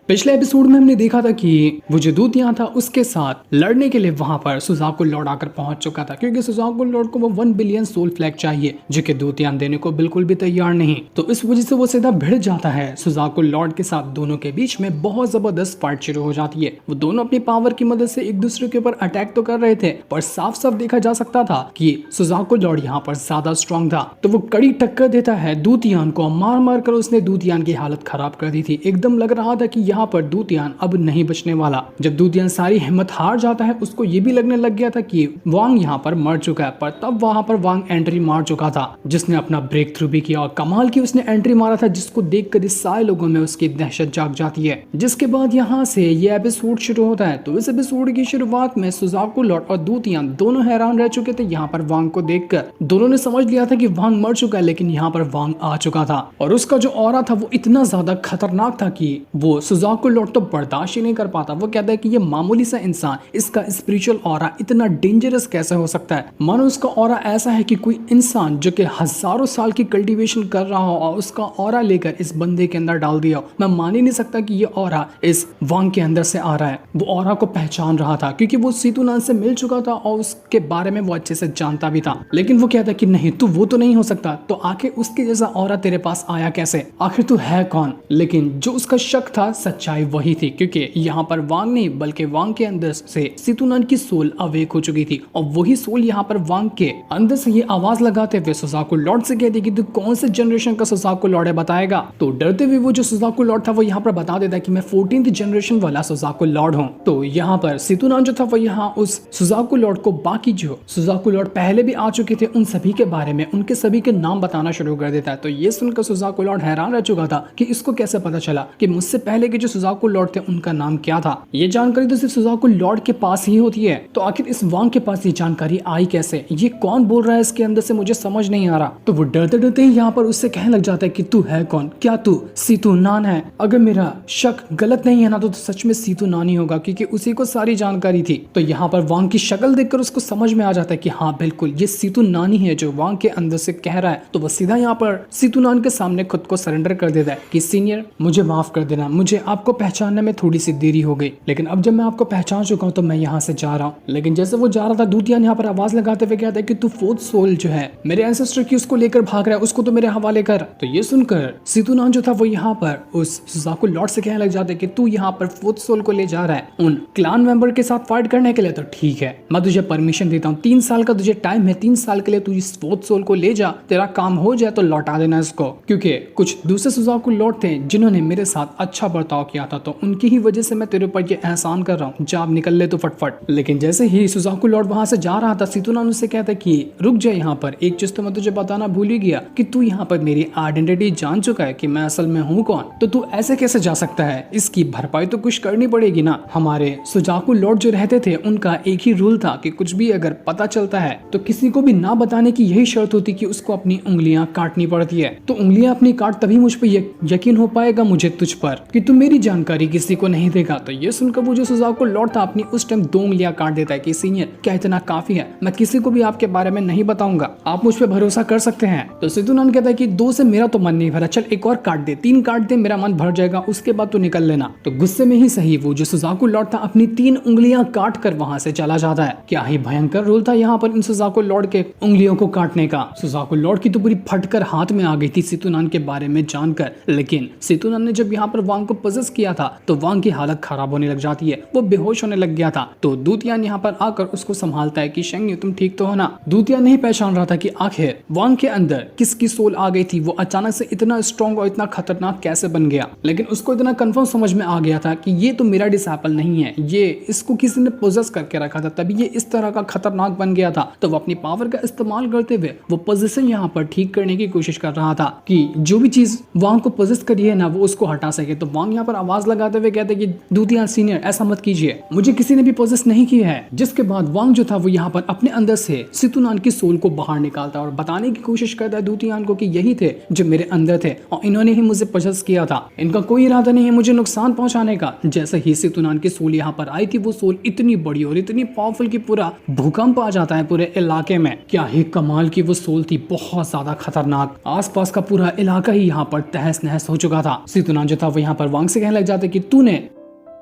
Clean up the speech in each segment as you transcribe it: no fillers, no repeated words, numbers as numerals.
पिछले एपिसोड में हमने देखा था कि वो जो दूतिया था उसके साथ लड़ने के लिए वहां पर सुजाकु लॉर्ड आकर पहुंच चुका था, क्योंकि सुजाकु लॉर्ड को वो 1 बिलियन सोल फ्लैग चाहिए जो कि दूतियान देने को बिल्कुल भी तैयार नहीं। तो इस वजह से वो सीधा भिड़ जाता है सुजाकु लॉर्ड के साथ। दोनों के बीच में बहुत जबरदस्त फाइट शुरू हो जाती है। वो दोनों अपनी पावर की मदद से एक दूसरे के ऊपर अटैक तो कर रहे थे, पर साफ साफ देखा जा सकता था कि सुजाकु लॉर्ड यहाँ पर ज्यादा स्ट्रॉन्ग था। तो वो कड़ी टक्कर देता है दूतियान को, मार मार कर उसने दूतियान की हालत खराब कर दी थी। एकदम लग रहा था कि यहाँ पर दूतियान अब नहीं बचने वाला। जब दूतियान सारी हिम्मत हार जाता है, उसको ये भी लगने लग गया था कि वांग यहाँ पर मर चुका है, पर तब वहां पर वांग एंट्री मार चुका था, जिसने अपना ब्रेक थ्रू भी किया और कमाल की उसने एंट्री मारा था, जिसको देखकर इस सारे लोगों में उसकी दहशत जाग जाती है। जिसके बाद यहाँ से ये एपिसोड शुरू होता है। तो इस एपिसोड की शुरुआत में सुजाकु लॉर्ड और दूतियान दोनों हैरान रह चुके थे यहाँ पर वांग को देखकर। दोनों ने समझ लिया था कि वांग मर चुका है, लेकिन यहाँ पर वांग आ चुका था और उसका जो ऑरा था वो इतना ज्यादा खतरनाक था कि वो सुजाकु लॉर्ड तो बर्दाश्त ही नहीं कर पाता। वो कहता है कि ये मामूली सा इंसान, इसका स्पिरिचुअल ऑरा इतना डेंजरस कैसे हो सकता है। मानो उसका ऑरा ऐसा है कि कोई इंसान जो कि हजारों साल की कल्टीवेशन कर रहा हो और उसका ऑरा लेकर इस बंदे के अंदर डाल दिया हो। मैं मान ही नहीं सकता कि ये ऑरा इस वांग के अंदर से आ रहा है। वो ऑरा को पहचान रहा था क्योंकि वो सीतुनान से मिल चुका था और उसके बारे में वो अच्छे से जानता भी था। लेकिन वो कहता है कि नहीं, तू वो तो नहीं हो सकता, तो आखिर उसके जैसा ऑरा तेरे पास आया कैसे, आखिर तू है कौन। लेकिन जो उसका शक था सच्चाई वही थी, क्योंकि यहाँ पर वांग नहीं बल्कि वांग के अंदर से सीतुनान की सोल अवेक हो चुकी थी और वही सोल यहाँ पर वांग के अंदर से ये आवाज लगाते हुए सुजाकु लॉर्ड से कहती कि तू कौन से जनरेशन का सुजाकु लॉर्ड है, बताएगा। तो डरते हुए वो जो सुजाकु लॉर्ड था वो यहाँ पर बता देता है कि मैं 14th जनरेशन वाला सुजाकु लॉर्ड हूँ। तो यहाँ पर सीतुनान जो था वो यहाँ उस सुजाकु लॉर्ड को बाकी जो सुजाकु लॉर्ड पहले भी आ चुके थे उन सभी के बारे में, उनके सभी के नाम बताना शुरू कर देता है। तो ये सुनकर सुजाकु लॉर्ड हैरान रह चुका था कि इसको कैसे पता चला कि मुझसे पहले के जो सुजाकु लॉर्ड थे उनका नाम क्या था। ये जानकारी तो सिर्फ सुजाकु लॉर्ड के पास ही होती है, तो आखिर इस वांग के पास ये जानकारी आई कैसे, ये कौन बोल रहा है इसके अंदर से, मुझे समझ नहीं आ रहा। तो वो डरते डरते ही यहाँ पर उससे कहने लग जाता है कि तू है कौन, क्या तू सीतुनान है। अगर मेरा शक गलत नहीं है ना तो सच में सीतुनान ही होगा, क्योंकि उसी को सारी जानकारी थी। तो यहाँ पर वांग की शक्ल देखकर उसको समझ में आ जाता है कि हाँ बिल्कुल ये सीतुनान ही है जो वांग के अंदर से कह रहा है। तो वो सीधा यहाँ पर सीतुनान के सामने खुद को सरेंडर कर देता है कि सीनियर मुझे माफ कर देना, मुझे आपको पहचानने में थोड़ी सी देरी हो गई, लेकिन अब जब मैं आपको पहचान चुका हूँ तो मैं यहाँ से जा रहा हूँ। लेकिन जैसे वो जा रहा था, दूतियान यहाँ पर आवाज लगाते हुए कहता है कि तू 4th सोल जो है मेरे एंसेस्टर की, उसको लेकर भाग रहा है, उसको तो मेरे हवाले कर। तो ये सुनकर सीतुनान जो था वो यहाँ पर उस सुजाकु लॉर्ड से कहने लग जाता है कि तू यहाँ पर 4th सोल को ले जा रहा है उन क्लान मेंबर के साथ फाइट करने के लिए, तो ठीक है मैं तुझे परमिशन देता हूँ, 3 साल का तुझे टाइम है, 3 साल के लिए तू इस 4th सोल को ले जा, तेरा काम हो जाए तो लौटा देना इसको। क्योंकि कुछ दूसरे सुजाकु लॉर्ड थे जिन्होंने मेरे साथ अच्छा बर्ताव किया था, तो उनकी ही वजह से मैं तेरे ऊपर ये एहसान कर रहा हूँ, जा निकल ले तो फटफट। लेकिन जैसे ही सुजाकु लॉर्ड वहां से जा रहा था, सीतुनान उससे कहता है कि रुक जा, यहाँ पर एक चीज तो मैं तुझे बताना भूल ही गया कि तू यहाँ पर मेरी आइडेंटिटी जान चुका है कि मैं असल में हूँ कौन, तो तू ऐसे कैसे जा सकता है, इसकी भरपाई तो कुछ करनी पड़ेगी ना। हमारे सुजाकु लॉर्ड जो रहते थे उनका एक ही रूल था कि कुछ भी अगर पता चलता है तो किसी को भी ना बताने की यही शर्त होती कि उसको अपनी उंगलियां काटनी पड़ती है। तो उंगलियां अपनी काट, तभी मुझ पर यकीन हो पाएगा मुझे तुझ पर कि तू मेरी जानकारी किसी को नहीं देगा। तो ये सुनकर वो जो सुजाकु लॉर्ड था अपनी उस टाइम 2 उंगलियां काट देता है कि सीनियर क्या इतना काफी है, मैं किसी को भी आपके बारे में नहीं बताऊंगा, आप मुझ पर भरोसा कर सकते हैं। तो सीतुनान कहता है कि 2 से मेरा तो मन नहीं भरा, चल एक और काट दे, 3 काट दे, मेरा मन भर जाएगा, उसके बाद तो निकल लेना। तो गुस्से में ही सही वो जो सुजाकु लॉर्ड था अपनी 3 उंगलियां काट कर वहां से चला जाता है। क्या ही भयंकर रूल था यहाँ पर इन सुजाकु लॉर्ड के उंगलियों को काटने का। सुजाकु लॉर्ड की तो पूरी फटकर हाथ में आ गई थी सीतुनान के बारे में जानकर। लेकिन सीतुनान ने जब यहाँ पर वांग को पजेस किया था तो वांग की हालत खराब होने लग जाती है, वो बेहोश होने लग गया था। तो दूतियान यहाँ पर आकर उसको संभालता है कि शेंगन्यू तुम ठीक तो हो ना। दूतियान नहीं पहचान रहा था कि आखिर वांग के अंदर किसकी सोल आ गई थी, वो अचानक से इतना स्ट्रॉन्ग और इतना खतरनाक कैसे बन गया। लेकिन उसको इतना कंफर्म समझ में आ गया था कि ये तो मेरा डिसाइपल नहीं है, ये इसको किसी ने पोजेस करके रखा था, तभी ये इस तरह का खतरनाक बन गया था। तो वो अपनी पावर का इस्तेमाल करते हुए वो पोजीशन यहाँ पर ठीक करने की कोशिश कर रहा था कि जो भी चीज वांग को पोजेस करी है ना वो उसको हटा सके। तो वांग यहाँ पर आवाज लगाते हुए कहते कि दूतियान सीनियर ऐसा मत कीजिए, मुझे किसी ने भी पोजेस नहीं किया है। जिसके बाद वांग जो था वो यहाँ पर अपने अंदर से सीतुनान की सोल को बाहर निकालता है और बताने की कोशिश करता है दूतियान को कि यही थे जो मेरे अंदर थे और इन्होंने ही मुझे पोजेस किया था, इनका कोई इरादा नहीं है मुझे नुकसान पहुंचाने का। जैसे ही सीतुनान की सोल यहाँ पर आई थी वो सोल इतनी बड़ी और इतनी पावरफुल की पूरा भूकंप आ जाता है पूरे इलाके में। क्या ही कमाल की वो सोल थी, बहुत ज्यादा खतरनाक। आसपास का पूरा इलाका ही यहाँ पर तहस नहस हो चुका था। सीतुनान जो था वो यहाँ पर वांग से कहने लग जाता है कि तूने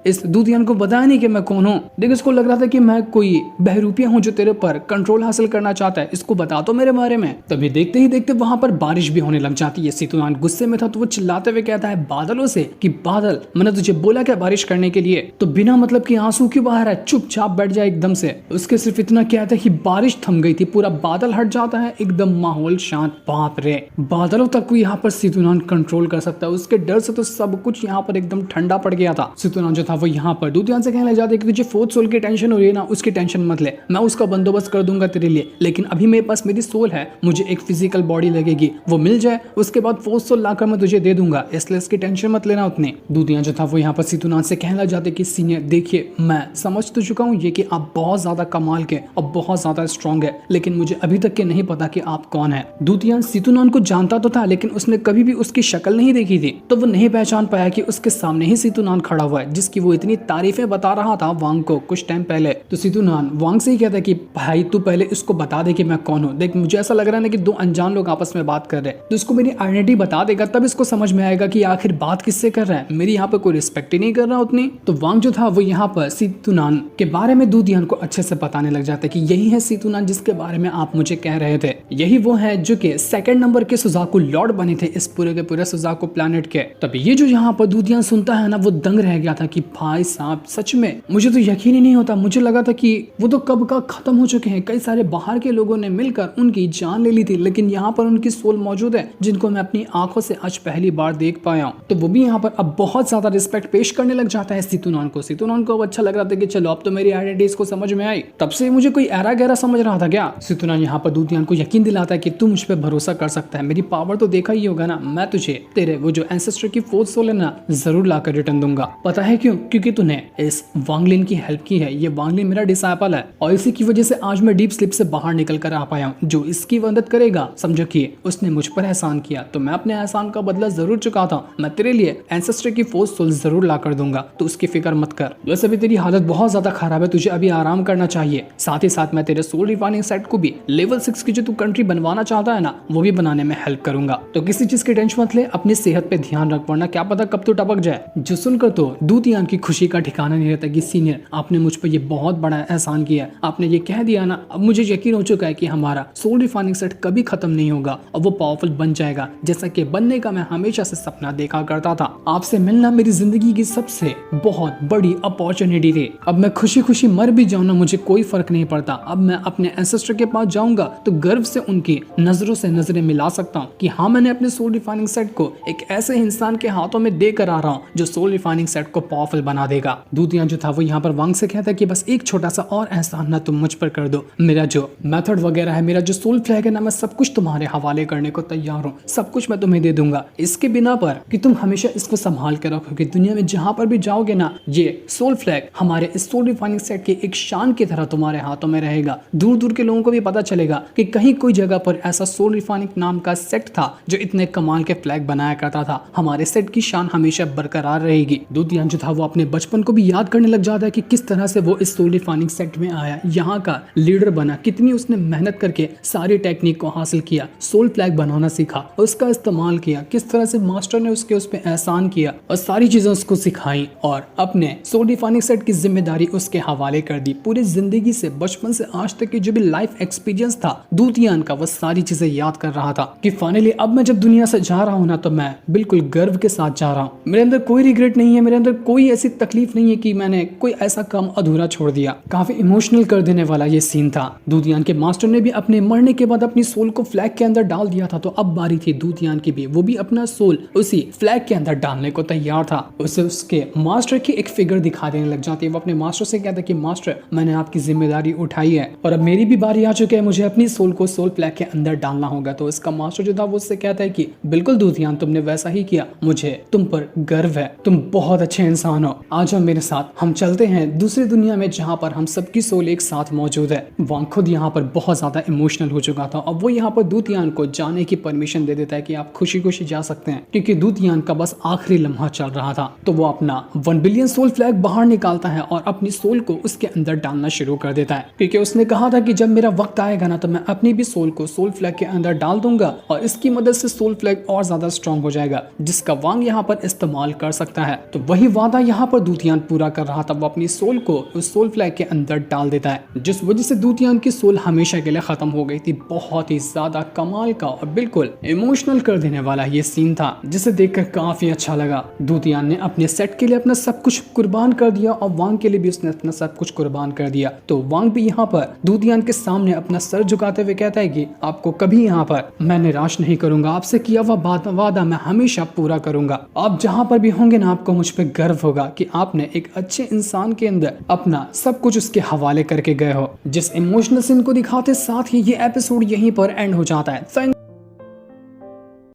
इस दूतियान को बताया नहीं कि मैं कौन हूँ। देखो इसको लग रहा था कि मैं कोई बहरूपिया हूँ जो तेरे ऊपर कंट्रोल हासिल करना चाहता है, इसको बता तो मेरे बारे में। तभी देखते ही देखते वहां पर बारिश भी होने लग जाती है। सितुनान गुस्से में था तो वो चिल्लाते हुए कहता है बादलों से कि बादल, मैंने तुझे बोला क्या बारिश करने के लिए, तो बिना मतलब कि आंसू क्यों बाहर है, चुपचाप बैठ जाए एकदम से। उसके सिर्फ इतना कहता है कि बारिश थम गई थी, पूरा बादल हट जाता है, एकदम माहौल शांत। बाप रे, बादलों तक को यहाँ पर सितुनान कंट्रोल कर सकता है। उसके डर से तो सब कुछ यहाँ पर एकदम ठंडा पड़ गया था। सितुनान जो था वो यहाँ पर दूतियान से कहने लग जाते कि तुझे फोर्थ सोल की टेंशन हो रही है ना, उसकी टेंशन मत ले, मैं उसका बंदोबस्त कर दूंगा तेरे लिए, लेकिन अभी मेरे पास मेरी सोल है, मुझे एक फिजिकल बॉडी लगेगी, वो मिल जाए उसके बाद फोर्थ सोल लाकर मैं तुझे दे दूंगा, इसलिए इसकी टेंशन मत लेना उतनी। दूतियान जो था वो यहाँ पर सितुनान से कहने लग जाते कि सीनियर देखिए, मैं समझ तो चुका हूँ ये कि आप बहुत ज्यादा कमाल के और बहुत ज्यादा स्ट्रॉन्ग है, लेकिन मुझे अभी तक के नहीं पता कि आप कौन है। दूतियान सितुनान को जानता तो था, लेकिन उसने कभी भी उसकी शक्ल नहीं देखी थी, तो वो नहीं पहचान पाया कि उसके सामने ही सितुनान खड़ा हुआ है, जिसकी वो इतनी तारीफें बता रहा था वांग को कुछ टाइम पहले। तो सितुनान वांग से ही कहता है कि भाई तू पहले इसको बता दे कि मैं कौन हूँ। देख मुझे ऐसा लग रहा है ना कि दो अनजान लोग आपस में बात कर रहे हैं, तो इसको मेरी आइडेंटिटी बता देगा, तब इसको समझ में आएगा कि आखिर बात किससे कर रहा है, मेरी यहाँ पर कोई रिस्पेक्ट ही नहीं कर रहा उतनी। तो वांग जो था वो यहाँ पर सितुनान के बारे में दूतियान को अच्छे से बताने लग जाता है कि यही है सितुनान जिसके बारे में आप मुझे कह रहे थे, यही वो है जो कि सेकंड नंबर के सुजाकू लॉर्ड बने थे इस पूरे के पूरे सुजाकू प्लैनेट के। तब ये जो यहाँ पर दूतियान सुनता है ना, वो दंग रह गया था कि भाई साहब सच में मुझे तो यकीन ही नहीं होता, मुझे लगा था कि वो तो कब का खत्म हो चुके हैं, कई सारे बाहर के लोगों ने मिलकर उनकी जान ले ली थी, लेकिन यहाँ पर उनकी सोल मौजूद है जिनको मैं अपनी आंखों से आज पहली बार देख पाया हूँ। तो वो भी यहाँ पर अब बहुत ज्यादा रिस्पेक्ट पेश करने लग जाता है सितुनान को। सितुनान को अब अच्छा लग रहा था कि चलो अब तो मेरी आइडेंटिटी को समझ में आई, तब से मुझे कोई ऐरा गहरा समझ रहा था क्या। सितुनान यहाँ पर दूतियान को यकीन दिलाता है कि तू मुझ पर भरोसा कर सकता है, मेरी पावर तो देखा ही होगा ना, मैं तुझे तेरे वो जो एंसेस्टर की फोर्थ सोल है ना जरूर लाकर रिटर्न दूंगा। पता है क्यों? क्योंकि तूने इस वांगलिन की हेल्प की है, ये वांगलिन मेरा डिसाइपल है और इसी की वजह से आज मैं डीप स्लीप से बाहर निकल कर आ पाया हूँ। जो इसकी मदद करेगा समझो कि उसने मुझ पर एहसान किया, तो मैं अपने एहसान का बदला जरूर चुकाता हूँ। मैं तेरे लिए एंसेस्टर की फोर्थ सोल जरूर ला कर दूंगा, तो उसकी फिक्र मत कर। वैसे भी तेरी हालत बहुत ज्यादा खराब है, तुझे अभी आराम करना चाहिए। साथ ही साथ मैं तेरे सोल रिफाइनिंग सेट को भी लेवल 6 की जो तू कंट्री बनवाना चाहता है ना, वो भी बनाने में हेल्प करूंगा। तो किसी चीज की टेंशन मत ले, अपनी सेहत पे ध्यान रख, वरना क्या पता कब तो टपक जाए। जो सुनकर तो दूतियान की खुशी का ठिकाना नहीं रहता कि सीनियर आपने मुझ पर ये बहुत बड़ा एहसान किया है, आपने ये कह दिया ना, अब मुझे यकीन हो चुका है कि हमारा सोल रिफाइनिंग सेट कभी खत्म नहीं होगा और वो पावरफुल बन जाएगा, जैसा कि बनने का मैं हमेशा से सपना देखा करता था। आपसे मिलना मेरी जिंदगी की सबसे बहुत बड़ी अपॉर्चुनिटी थी। अब मैं खुशी खुशी मर भी जाऊं ना, मुझे कोई फर्क नहीं पड़ता। अब मैं अपने एंसेस्टर के पास जाऊंगा तो गर्व से उनकी नजरों से नजरें मिला सकता हूँ कि हाँ मैंने अपने सोल रिफाइनिंग सेट को एक ऐसे इंसान के हाथों में देकर आ रहा हूँ जो सोल रिफाइनिंग सेट को पावरफुल बना देगा। दूतियान जो था वो यहाँ पर वांग से कहता है कि बस एक छोटा सा और एहसान ना तुम मुझ पर कर दो, मेरा जो मेथड वगैरह है, मेरा जो सोल फ्लैग है ना, मैं सब कुछ तुम्हारे हवाले करने को तैयार हूँ, सब कुछ मैं तुम्हें दे दूंगा, इसके बिना पर कि तुम हमेशा इसको संभाल के रखोगे। दुनिया में जहां पर भी जाओगे ना, ये सोल फ्लैग हमारे इस सोल रिफाइनिंग सेट की एक शान की तरह तुम्हारे हाथों में रहेगा। दूर दूर के लोगों को भी पता चलेगा कि कहीं कोई जगह पर ऐसा सोल रिफाइनिंग नाम का सेट था जो इतने कमाल के फ्लैग बनाया करता था। हमारे सेट की शान हमेशा बरकरार रहेगी। दूतियान जो था वो अपने बचपन को भी याद करने लग जाता है कि किस तरह से वो इस सोल रिफाइनिंग सेट में आया, यहाँ का लीडर बना, कितनी उसने मेहनत करके सारी टेक्निक को हासिल किया, सोल फ्लैग बनाना सीखा, उसका इस्तेमाल किया, किस तरह से मास्टर ने उसके उस पर एहसान किया और सारी चीजें उसको सिखाई और अपने सोल रिफाइनिंग सेट की जिम्मेदारी उसके हवाले कर दी। पूरी जिंदगी से बचपन से आज तक की जो भी लाइफ एक्सपीरियंस था दूतियान का, वो सारी चीजें याद कर रहा था कि फाइनली अब मैं जब दुनिया से जा रहा हूँ ना, तो मैं बिल्कुल गर्व के साथ जा रहा हूँ। मेरे अंदर कोई रिग्रेट नहीं है, मेरे अंदर कोई ऐसी तकलीफ नहीं है कि मैंने कोई ऐसा काम अधूरा छोड़ दिया। काफी इमोशनल कर देने वाला ये सीन था। दूतियान के मास्टर ने भी अपने मरने के बाद अपनी सोल को फ्लैग के अंदर डाल दिया था, तो अब बारी थी दूतियान की भी, वो भी अपना सोल उसी फ्लैग के अंदर डालने को तैयार था। उसे उसके मास्टर की एक फिगर दिखा देने लग जाती है। वो अपने मास्टर से कहता है कि मास्टर मैंने आपकी जिम्मेदारी उठाई है और अब मेरी भी बारी आ चुकी है, मुझे अपनी सोल को सोल फ्लैग के अंदर डालना होगा। तो इसका मास्टर जो था वो उससे कहता है कि बिल्कुल दूतियान, तुमने वैसा ही किया, मुझे तुम पर गर्व है, तुम बहुत अच्छे इंसान सुनो, आज हम मेरे साथ हम चलते हैं दूसरी दुनिया में जहाँ पर हम सबकी सोल एक साथ मौजूद है। वांग खुद यहाँ पर बहुत ज्यादा इमोशनल हो चुका था और वो यहाँ पर दूतियान को जाने की परमिशन दे देता है कि आप खुशी खुशी जा सकते हैं, क्योंकि दूतियान का बस आखिरी लम्हा चल रहा था। तो वो अपना 1 बिलियन सोल फ्लैग बाहर निकालता है और अपनी सोल को उसके अंदर डालना शुरू कर देता है, क्योंकि उसने कहा था कि जब मेरा वक्त आएगा ना तो मैं अपनी भी सोल को सोल फ्लैग के अंदर डाल दूंगा और इसकी मदद से सोल फ्लैग और ज्यादा स्ट्रांग हो जाएगा, जिसका वांग यहाँ पर इस्तेमाल कर सकता है। तो वही वादा यहाँ पर दूतियान पूरा कर रहा था। वो अपनी सोल को उस सोल फ्लैग के अंदर डाल देता है, जिस वजह से दूतियान की सोल हमेशा के लिए खत्म हो गई थी। बहुत ही ज्यादा कमाल का और बिल्कुल इमोशनल कर देने वाला ये सीन था, जिसे देखकर काफी अच्छा लगा। दूतियान ने अपने सेट के लिए अपना सब कुछ कुर्बान कर दिया और वांग के लिए भी उसने अपना सब कुछ कुर्बान कर दिया। तो वांग भी यहाँ पर दूतियान के सामने अपना सर झुकाते हुए कहता है कि आपको कभी यहाँ पर मैं निराश नहीं करूंगा, आपसे किया हुआ वादा मैं हमेशा पूरा करूंगा। आप जहाँ पर भी होंगे ना, आपको मुझ पर गर्व होगा कि आपने एक अच्छे इंसान के अंदर अपना सब कुछ उसके हवाले करके गए हो। जिस इमोशनल सीन को दिखाते साथ ही ये एपिसोड यहीं पर एंड हो जाता है।